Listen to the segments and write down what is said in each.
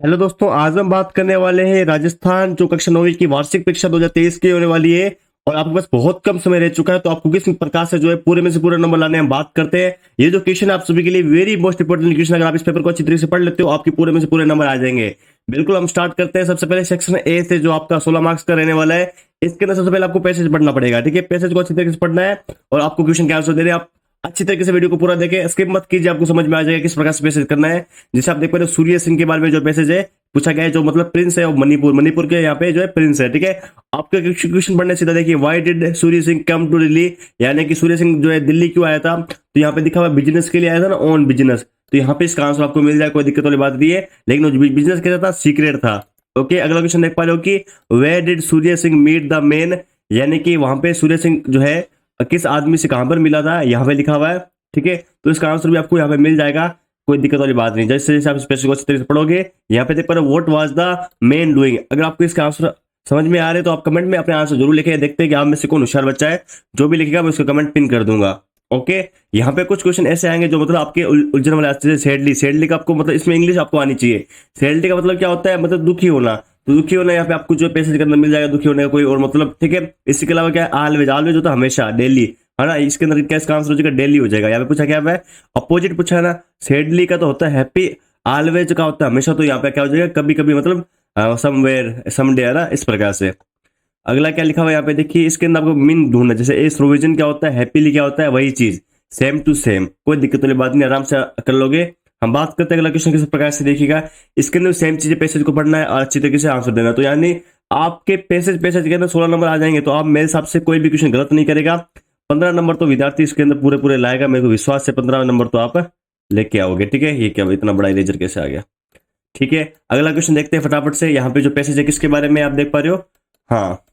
Hello दोस्तों, आज हम बात करने वाले हैं राजस्थान जो कक्षा 9वीं की वार्षिक परीक्षा 2023 की होने वाली है। और आपके पास बहुत कम समय रह चुका है, तो आपको किस प्रकार से जो है पूरे में से पूरे नंबर लाने हम बात करते हैं। ये जो क्वेश्चन है आप सभी के लिए वेरी मोस्ट इंपोर्टेंट क्वेश्चन, अगर आप इस पेपर को अच्छी तरीके से पढ़ लेते हो आपके पूरे में से पूरे नंबर आ जाएंगे। बिल्कुल, हम स्टार्ट करते हैं। सबसे पहले सेक्शन ए से, जो आपका 16 मार्क्स का रहने वाला है। इसके अंदर सबसे पहले आपको पैसेज पढ़ना पड़ेगा, ठीक है। पैसेज को अच्छी तरीके से पढ़ना है और आपको क्वेश्चन के आंसर दे रहे हैं। आप अच्छी तरीके से वीडियो को पूरा देखें, स्किप मत कीजिए, आपको समझ में आ जाएगा किस प्रकार से मैसेज करना है। जैसे आप देख पा रहे हो, सूर्य सिंह के बारे में जो मैसेज है पूछा गया है, जो मतलब प्रिंस है, और मणिपुर के यहाँ पे जो है प्रिंस है, ठीक है। आपका क्वेश्चन पढ़ने सीधा देखिए, why did Surya Singh come to Delhi, यानी कि सूर्य सिंह जो है दिल्ली क्यों आया था। तो यहाँ पे दिखा हुआ बिजनेस के लिए आया था ना, ऑन बिजनेस। तो यहाँ पे इसका आंसर आपको मिल जाए, कोई दिक्कत वाली बात नहीं है। लेकिन जो बिजनेस क्या था, सीक्रेट था। ओके, अगला क्वेश्चन देख पा रहे हो कि where did Surya Singh meet the man, यानी कि वहां पे सूर्य सिंह जो है किस आदमी से कहां पर मिला था, यहाँ पे लिखा हुआ है, ठीक है। तो इसका आंसर भी आपको यहाँ पे मिल जाएगा, कोई दिक्कत वाली बात नहीं। जैसे जैसे आप स्पेशल को अच्छी तरीके से पढ़ोगे, यहाँ पे देख पा रहे what was the main doing. अगर आपको इसका आंसर समझ में आ रहे हैं तो आप कमेंट में अपने आंसर जरूर लिखें। देखते हैं कि आप में से कौन होशियार बच्चा है। जो भी लिखेगा मैं उसको कमेंट पिन कर दूंगा। ओके, यहाँ पे कुछ क्वेश्चन ऐसे आएंगे जो मतलब आपके उलझन वाले आते हैं। सैडली का आपको मतलब इसमें इंग्लिश आपको आनी चाहिए। सैडली का मतलब क्या होता है, मतलब दुखी होना। तो दुखी होना यहाँ पे आपको जो पैसेज के अंदर मिल जाएगा, दुखी होने का कोई और मतलब, ठीक है। इसके अलावा क्या है, ऑलवेज होता है हमेशा, डेली, है ना। इसके अंदर क्या इसका आंसर हो जाएगा, डेली हो जाएगा। यहाँ पे पूछा क्या है, अपोजिट पूछा है ना। सैडली का तो होता है हैप्पी, ऑलवेज का होता है हमेशा। तो यहाँ पे क्या हो जाएगा, कभी कभी, मतलब समवेयर समडे, है ना, इस प्रकार से। अगला क्या लिखा हुआ है यहाँ पे देखिए, इसके अंदर आपको मीन ढूंढना। जैसे एस प्रोविजन क्या होता है, हैप्पीली क्या होता है, वही चीज, सेम टू सेम। कोई दिक्कत वाली बात नहीं, आराम से कर लोगे। हम बात करते हैं अगला क्वेश्चन किस प्रकार से देखिएगा। इसके अंदर सेम चीजें पैसेज को पढ़ना है और अच्छी तरीके से आंसर देना। तो यानी आपके पैसेज के अंदर 16 नंबर आ जाएंगे। तो आप मेरे हिसाब से कोई भी क्वेश्चन गलत नहीं करेगा। 15 नंबर तो विद्यार्थी इसके अंदर पूरे पूरे लाएगा, मेरे को विश्वास है 15 नंबर तो आप लेके आओगे, ठीक है। ये क्या इतना बड़ा इरेजर कैसे आ गया, ठीक है। अगला क्वेश्चन देखते हैं फटाफट से। यहाँ पे जो पैसेज है किसके बारे में आप देख पा रहे हो, हाँ,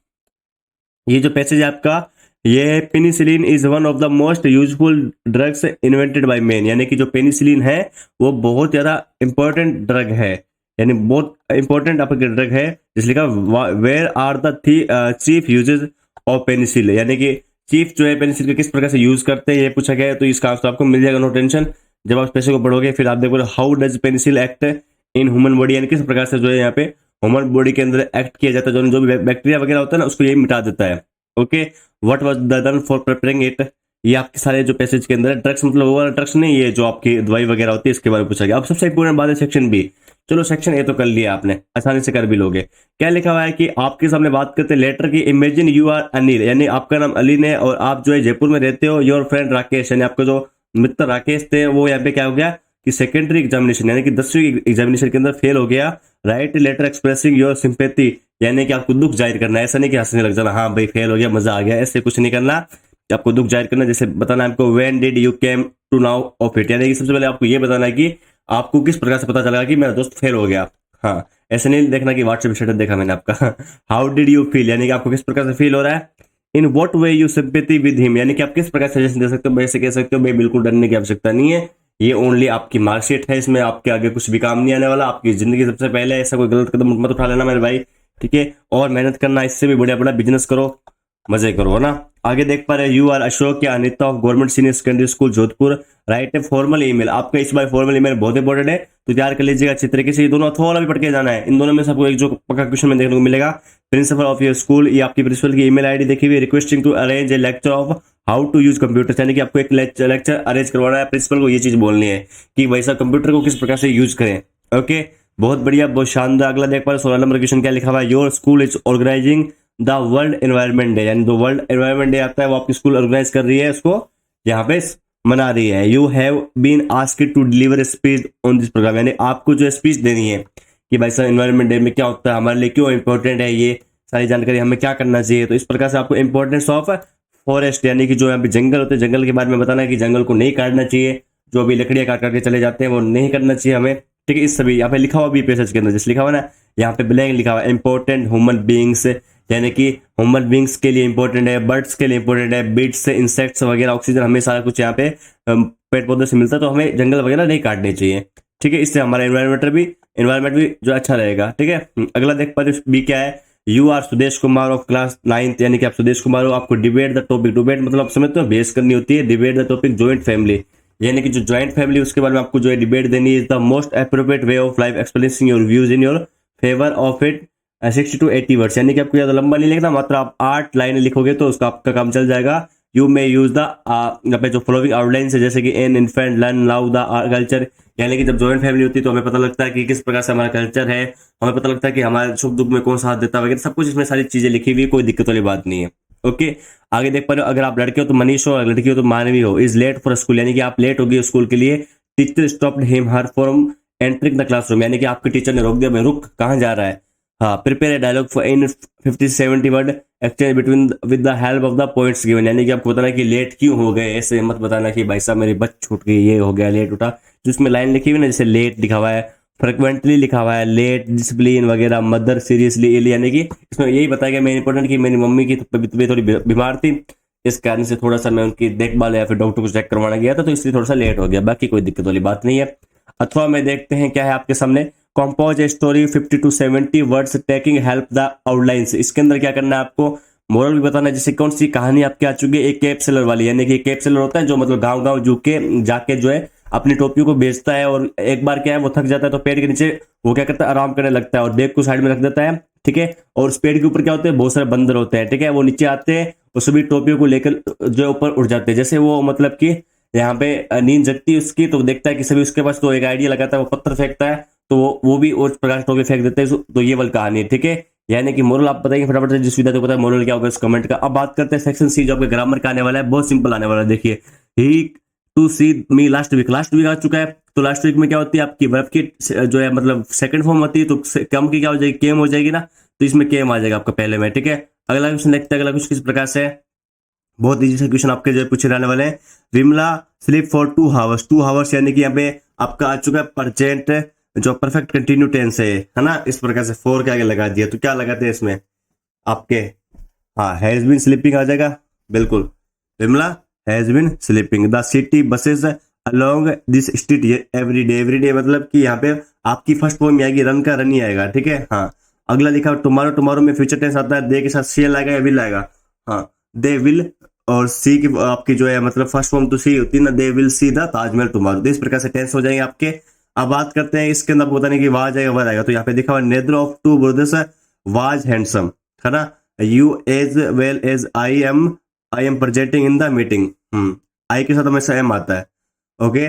ये जो पैसेज है आपका, ये penicillin is one of the most useful drugs invented by man, यानी कि जो पेनिसिलिन है वो बहुत ज्यादा इंपॉर्टेंट ड्रग है, यानी बहुत इंपॉर्टेंट आपका ड्रग है। जिस लिखा where are the chief uses of penicillin, यानी कि चीफ जो है पेनिसिल के किस प्रकार से यूज करते हैं, ये पूछा गया है। तो इसका आंसर आपको मिल जाएगा, नो टेंशन। जब आप पैसे को पढ़ोगे फिर आप देखोगे how does penicillin act in human body, यानी किस प्रकार से जो है यहाँ पे ह्यूमन बॉडी के अंदर एक्ट किया जाता है। जो भी बैक्टीरिया वगैरह होता है ना, उसको ये मिटा देता है। Okay, what was done for preparing it, ये आपके सारे जो पैसेज के अंदर है। ड्रग्स मतलब वो वाला ड्रग्स नहीं, ये जो आपकी दवाई वगैरह होती है इसके बारे में पूछा गया। अब सबसे इंपोर्टेंट बात है सेक्शन बी। चलो सेक्शन ए तो कर लिया आपने, आसानी से कर भी लोगे। क्या लिखा हुआ है कि आपके सामने बात करते हैं लेटर की। इमेजिन यू आर अनिल, यानी आपका नाम अली है और आप जो है जयपुर में रहते हो। योर फ्रेंड राकेश, यानी आपका जो मित्र राकेश थे, वो यहाँ पे क्या हो गया कि सेकेंडरी एग्जामिनेशन यानी कि 10वीं एग्जामिनेशन के अंदर फेल हो गया। Write letter expressing your sympathy, यानी कि आपको दुख जाहिर करना है। ऐसा नहीं कि हंसने लग जाना, हाँ भाई फेल हो गया मजा आ गया, ऐसे कुछ नहीं करना। आपको दुख जाहिर करना, जैसे बताना है आपको when did you came to now of it, यानी कि सबसे पहले आपको ये बताना है कि आपको किस प्रकार से पता चला कि मेरा दोस्त फेल हो गया। हाँ, ऐसे नहीं देखना कि व्हाट्सएप स्टेटस देखा मैंने आपका। हाउ डिड यू फील, यानी कि आपको किस प्रकार से फील हो रहा है। In what way you sympathy with him, यानी कि आप किस प्रकार सजेशन दे सकते हो। वैसे कह सकते हो भाई बिल्कुल डरने की आवश्यकता नहीं है, ये ओनली आपकी मार्कशीट है, इसमें आपके आगे कुछ भी काम नहीं आने वाला। आपकी जिंदगी सबसे पहले, ऐसा कोई गलत कदम मत उठा लेना मेरे भाई, ठीक है। और मेहनत करना, इससे भी बढ़िया बड़ा बिजनेस करो, मजे करो, है ना। आगे देख पा रहे यू आर अशोक या Anita of government senior secondary school Jodhpur. Right a formal email, आपका इस बार फॉर्मल ईमेल बहुत इंपॉर्टेंट है, तो तैयार कर लीजिएगा अच्छी तरीके से। ये दोनों थोड़ा भी पढ़ के जाना है। इन दोनों में सबको एक जो पक्का क्वेश्चन में देखने को मिलेगा। प्रिंसिपल ऑफ योर स्कूल, ये आपकी प्रिंसिपल की ईमेल आईडी देखी हुई। Requesting to arrange a lecture of how to use computer, यानी कि आपको एक लेक्चर अरेंज करवाना है। प्रिंसिपल को ये चीज बोलनी है कि भाई साहब कंप्यूटर को किस प्रकार से यूज करें। ओके, बहुत बढ़िया, बहुत शानदार। अगला देख पा रहे 16 नंबर क्वेश्चन क्या लिखा हुआ है। Your school is organising the world environment day, यानी जो वर्ल्ड एनवायरनमेंट डे आता है वो आपकी स्कूल ऑर्गेनाइज कर रही है, उसको यहाँ पे मना रही है। You have been asked to deliver speech on this programme, यानी आपको जो स्पीच देनी है कि भाई साहब एनवायरनमेंट डे में क्या होता है, हमारे लिए क्यों इंपॉर्टेंट है, ये सारी जानकारी हमें क्या करना चाहिए। तो इस प्रकार से आपको इंपॉर्टेंस ऑफ फॉरेस्ट, यानी कि जो यहाँ पे जंगल होते हैं, जंगल के बारे में बताना है कि जंगल को नहीं काटना चाहिए, जो अभी लकड़ियां काट काट के चले जाते हैं वो नहीं करना चाहिए हमें, ठीक है। इस सभी यहाँ पे लिखा हुआ भी पैसेज के अंदर, जैसे लिखा हुआ ना यहाँ पे ब्लैंक लिखा हुआ इंपॉर्टेंट ह्यूमन बींग्स, यानी कि ह्यूमन बींग्स के लिए इंपॉर्टेंट है, बर्ड्स के लिए इंपॉर्टेंट है, बीट्स इंसेक्ट्स वगैरह, ऑक्सीजन हमें सारा कुछ यहाँ पे पेड़ पौधे से मिलता है, तो हमें जंगल वगैरह नहीं काटने चाहिए, ठीक है। इससे हमारा एनवायरमेंट भी जो अच्छा रहेगा, ठीक है। अगला देख पा रहे बी क्या है। You are Sudesh Kumar of class 9th, यानी कि आप सुदेश कुमार हो। आपको डिबेट द टॉपिक, डिबेट मतलब आप समझते हो बहस करनी होती है, debate the topic joint family, यानी कि जो ज्वाइंट फैमिली उसके बारे में आपको जो है डिबेट देनी है। Is the most appropriate way of life expressing your views in your favour of it 60 to 80 words, यानी कि आपको ज्यादा लंबा नहीं लिखना, मात्र आप 8 लाइनें लिखोगे तो उसका आपका काम चल जाएगा। यू मे यूज द यहाँ पे जो फॉलोइंग आउटलाइन है, जैसे कि an infant learn now the culture, यानी कि जब जॉइंट फैमिली होती है तो हमें पता लगता है कि किस प्रकार से हमारा कल्चर है, हमें पता लगता है कि हमारे सुख दुख में कौन साथ देता है वगैरह, सब कुछ इसमें सारी चीजें लिखी हुई है, कोई दिक्कत वाली बात नहीं है। ओके, आगे देख पा रहे हो, अगर आप लड़के हो तो मनीष हो, अगर लड़की हो तो मानवी हो। इज लेट फॉर स्कूल, यानी कि आप लेट हो गए स्कूल के लिए। Teacher stopped him her from entering the classroom, यानी कि आपके टीचर ने रोक दिया, मैं रुक कहाँ जा रहा है। हाँ, prepare a dialogue for in 50 to 70 word exchange between with the help of the points given, यानी कि आपको बताना कि लेट क्यों हो गए, ऐसे मत बताना कि भाई साहब मेरी बस छूट गई, ये हो गया, लेट उठा। जिसमें लाइन लिखी हुई ना, जैसे लेट लिखा हुआ है, फ्रिक्वेंटली लिखा हुआ है, लेट, डिसिप्लिन वगैरह, मदर सीरियसली इल, यानी कि इसमें यही बताया गया मेन इंपॉर्टेंट कि मेरी मम्मी की तबीयत थोड़ी बीमार थी, इस कारण से थोड़ा सा मैं उनकी देखभाल या फिर डॉक्टर को चेक करवाना गया था, तो इसलिए थोड़ा सा लेट हो गया, बाकी कोई दिक्कत वाली बात नहीं है। अथवा में देखते हैं क्या है आपके सामने, compose a story 50 to 70 words taking help the outlines. इसके अंदर क्या करना है आपको, मोरल भी बताना है, जैसे कौन सी कहानी आपकी आ चुकी है, एक कैप सेलर वाली, यानी कि कैप सेलर होता है जो मतलब गांव गांव जाके जो है अपनी टोपियों को बेचता है, और एक बार क्या है वो थक जाता है तो पेड़ के नीचे वो क्या करता है, आराम करने लगता है और बैग को साइड में रख देता है, ठीक है। और उस पेड़ के ऊपर क्या होते हैं, बहुत सारे बंदर होते हैं, ठीक है। वो नीचे आते हैं, वो सभी टोपियों को लेकर जो ऊपर उड़ जाते हैं, जैसे वो मतलब कि यहाँ पे नींद जगती है उसकी, तो देखता है कि सभी उसके पास, तो एक आइडिया लगाता है, वो पत्थर फेंकता है, तो वो भी उस प्रकार टोपी फेंक देते हैं। तो ये वाली कहानी है, ठीक है। यानी कि मोरल आप बताइए फटाफट से, जिस विद्यार्थी को पता है मोरल क्या होगा इस कमेंट का। अब बात करते हैं सेक्शन सी, जो आपके ग्रामर का आने वाला है, बहुत सिंपल आने वाला है। देखिए, he to see me last week आ चुका है, तो लास्ट वीक में क्या होती है आपकी वर्ब की जो है मतलब सेकंड फॉर्म होती है, तो कम की क्या हो जाएगी, केम हो जाएगी ना, तो इसमें केम आ जाएगा आपका पहले में, ठीक है। अगला क्वेश्चन देखते हैं, अगला क्वेश्चन किस प्रकार से है, बहुत इजी से क्वेश्चन आपके जो पूछे जाने वाले हैं। Vimla sleep for 2 hours, 2 hours यानी कि यहाँ पे आपका आ चुका है परजेंट जो परफेक्ट कंटिन्यू टेंस है ना, इस प्रकार से फोर के आगे लगा दिया, तो क्या लगाते हैं इसमें आपके, हाँ, हैज बीन स्लीपिंग आ जाएगा, बिल्कुल। Vimla has been sleeping, the city buses along this street every day, every day मतलब कि यहाँ पे आपकी फर्स्ट फॉर्म में आएगी, रन का रन ही आएगा, ठीक है। हाँ, अगला लिखा टुमारो, टुमारो में फ्यूचर टेंस आता है, दे के साथ शेल आएगा या विल आएगा, हाँ, दे विल, और सी की आपकी जो है मतलब फर्स्ट फॉर्म तो सी होती है ना, they will see the Taj Mahal tomorrow, इस प्रकार से टेंस हो जाएंगे आपके। अब बात करते हैं इसके अंदर, बताने की वाज आएगा वर आएगा, तो यहाँ पे लिखा हुआ neither of two brothers was handsome, है ना, you as well as I am presenting in the meeting, I के साथ हमेशा एम आता है, ओके।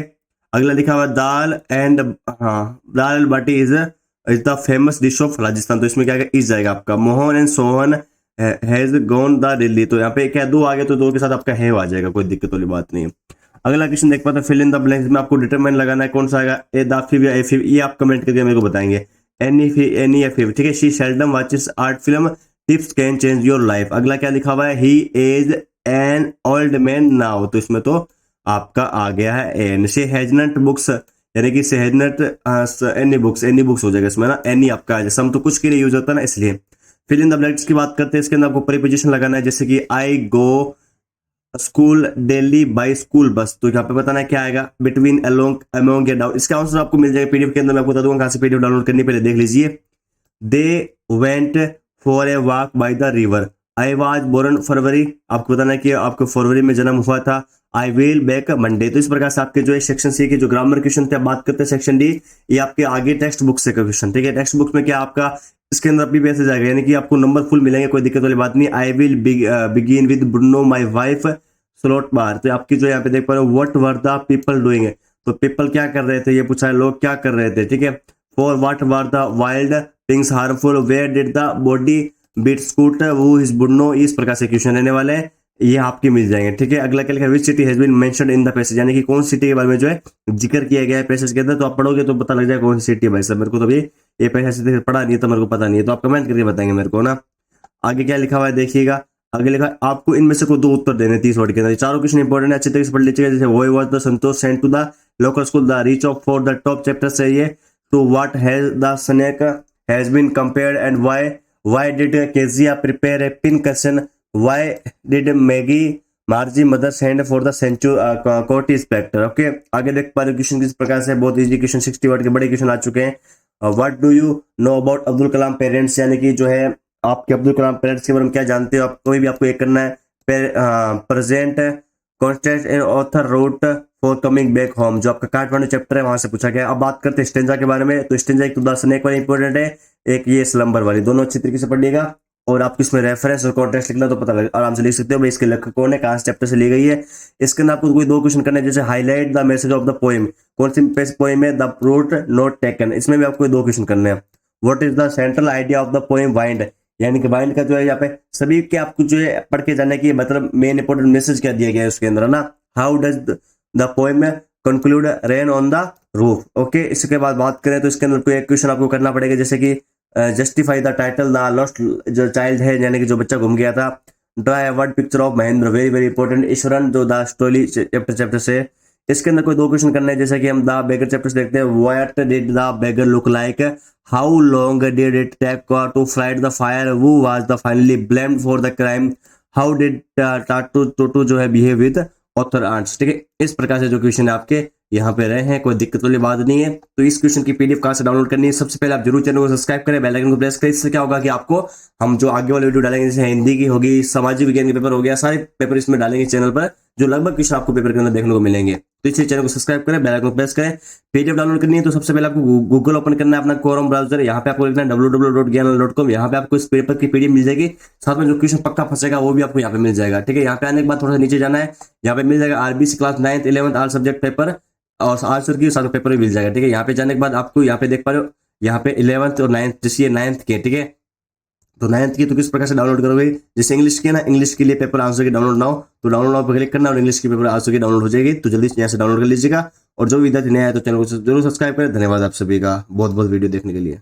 अगला लिखा हुआ दाल एंड, हाँ, dal baati is the famous dish of Rajasthan, तो इसमें क्या इज जाएगा आपका, Mohan and Sohan has gone the Delhi, तो यहाँ पे क्या दो आ गए, तो दो के साथ आपका है आ जाएगा, कोई दिक्कत वाली बात नहीं है। अगला क्वेश्चन देख पाते हैं, फिल इन द ब्लैंक्स में आपको डिटरमाइन लगाना है, कौन सा आएगा, ए दाफिव या एफिव, ये आप कमेंट करके मेरे को बताएंगे, एनी एफिव, ठीक है। She seldom watches art film, tips can change your life. अगला क्या लिखा हुआ है, he is an old man now, तो इसमें तो आपका आ गया है an. She has not books, यानी कि she has not any books हो जाएगा इसमें ना, एनी आपका आ जाए, सम तो कुछ के लिए यूज होता है ना, इसलिए। फिल इन द ब्लैंक्स की बात करते हैं, इसके अंदर आपको प्रीपोजिशन लगाना है, जैसे कि I go school daily by school bus, तो यहाँ पे बताना है क्या आएगा, बिटवीन अलोंग अमोंग या डाउन, इसका आंसर आपको मिल जाएगा पीडीएफ के अंदर, मैं आपको बता दूंगा कहां से पीडीएफ डाउनलोड करनी, पहले देख लीजिए। They went for a walk by the river, I was born February, आपको बताना है कि आपको फरवरी में जन्म हुआ था, आई विल बैक मंडे, तो इस प्रकार से आपके जो है सेक्शन सी के जो ग्रामर क्वेश्चन थे, बात करते हैं सेक्शन डी, ये आपके आगे टेक्स्ट बुक से क्वेश्चन, ठीक है। टेक्स्ट बुक में क्या आपका इसके अंदर भी मैसेज आएगा, यानी कि आपको नंबर फुल मिलेंगे, कोई दिक्कत वाली बात नहीं। I will begin with Bruno my wife slot bar, तो आपकी जो यहाँ पे देख पा रहे हो, what were the people doing, तो पीपल क्या कर रहे थे, ये पूछा है, लोग क्या कर रहे थे, ठीक है। For what were the wild things harmful, where did the body beat scoot, वो इज बुनो, इस प्रकार से क्वेश्चन रहने वाले हैं, ये आपके मिल जाएंगे, ठीक है। अगला क्या लिखा है, which city has been mentioned in the passage, यानी कि कौन सिटी के बारे में जो है जिक्र किया गया है पैसेज के अंदर, तो आप पढ़ोगे तो पता लग जाएगा कौन सी सिटी है भाई साहब, मेरे को तो अभी ये पैसेज पढ़ा नहीं है, तो मेरे को पता नहीं है, तो आप कमेंट करके बताएंगे मेरे को ना। आगे क्या लिखा हुआ है देखिएगा, आगे लिखा है आपको इनमें से कोई दो उत्तर देने 30 वर्ड के अंदर, चारों क्वेश्चन इंपॉर्टेंट है, अच्छे तरीके से पढ़ लीजिएगा। जैसे वो was the Santosh sent to the local school, the reach of for the top chapter से ये, to what has the snake has been compared and why did Kezia prepare a pin question, why did Maggie Margie mother send for the court inspector, okay. आगे देख पा रहे question किस प्रकार से, बहुत इजी क्वेश्चन, 60 वर्ड के बड़े क्वेश्चन आ चुके हैं। What do you know about Abdul Kalam parents, यानी कि जो है आपके अब्दुल कलाम पेरेंट्स के बारे में क्या जानते हो आप, कोई भी आपको एक करना है। Present constant and author road for coming back home, जो आपका काठमांडू चैप्टर है वहां से पूछा गया। अब बात करते हैं स्टेंजा के बारे में। तो स्टेंजा एक तो दर्शन एक वाली इंपॉर्टेंट है, एक ये स्लम्बर वाली, दोनों अच्छी तरीके से पढ़िएगा। और आपको इसमें रेफरेंस और कॉन्टेक्स्ट लिखना तो पता लगे, आराम से लिख सकते हो भाई इसके लेखक कौन है, कहां से चैप्टर से ली गई है। इसके अंदर आपको कोई दो क्वेश्चन करने हैं, जैसे highlight the message of the poem, कौन सी पोएम है, द रूट नोट टेकन, इसमें भी आपको दो क्वेश्चन करने हैं। What is the central idea of the poem wind, यानी कि वाइंड का जो है यहाँ पे सभी के आपको जो है पढ़ के जाने की मतलब मेन इंपोर्टेंट मैसेज क्या दिया गया है उसके अंदर, है ना। How does the poem conclude rain on the roof, okay. इसके बाद बात करें तो इसके अंदर कोई एक क्वेश्चन आपको करना पड़ेगा, जैसे कि justify the title the lost जो चाइल्ड है, यानी कि जो बच्चा घूम गया था। Draw a word picture of Mahendra, very very important. Eswaran जो द स्टोरी चैप्टर से, इसके अंदर कोई दो क्वेश्चन करने हैं, जैसे कि हम द बेगर चैप्टर से देखते हैं। What did the beggar look like, how long did it take to flight the fire, who was the finally blamed for the crime, how did Toto जो है बिहेव विद ऑथर आंट्स, ठीक है। इस प्रकार से जो क्वेश्चन आपके यहाँ पे रहे हैं, कोई दिक्कत वाली बात नहीं है। तो इस क्वेश्चन की पीडीएफ कहाँ से डाउनलोड करनी है, सबसे पहले आप जरूर चैनल को सब्सक्राइब करें, बेल आइकन को प्रेस करें। इससे क्या होगा कि आपको हम जो आगे वाले वीडियो डालेंगे, जैसे हिंदी की होगी, सामाजिक विज्ञान के पेपर हो गया, सारे पेपर इसमें डालेंगे चैनल पर, जो लगभग क्वेश्चन आपको पेपर के अंदर देखने को मिलेंगे। तो इसलिए चैनल को सब्सक्राइब करें, बेल आइकन को प्रेस करें। पीडीएफ डाउनलोड करनी है तो सबसे पहले आपको गूगल ओपन करना है, अपना क्रोम ब्राउजर, यहाँ पे आपको लिखना है www.gyanal.com। यहाँ पे आपको इस पेपर की पीडीएफ मिल जाएगी, साथ में जो क्वेश्चन पक्का फंसेगा वो भी आपको यहाँ पे मिल जाएगा, ठीक है। यहाँ पे आने के बाद थोड़ा सा नीचे जाना है, यहाँ पे मिल जाएगा RBC class 9th 11th all subject paper, और आज सर की सारे पेपर भी मिल जाएगा, ठीक है। यहाँ पे जाने के बाद आपको यहाँ पे देख पा रहे हो, यहाँ पे 11th और 9th, जैसे 9th के, ठीक है। तो 9th की तो किस प्रकार से डाउनलोड करोगे, जैसे इंग्लिश की है ना, इंग्लिश के लिए पेपर आंसर की डाउनलोड ना हो तो डाउनलोड नाउ पर क्लिक करना और इंग्लिश की पेपर आंसर की डाउनलोड हो जाएगी। तो जल्दी यहाँ से डाउनलोड कर लीजिएगा। और जो विद्यार्थी नया है तो चैनल को जरूर सब्सक्राइब करें। धन्यवाद आप सभी का बहुत बहुत वीडियो देखने के लिए।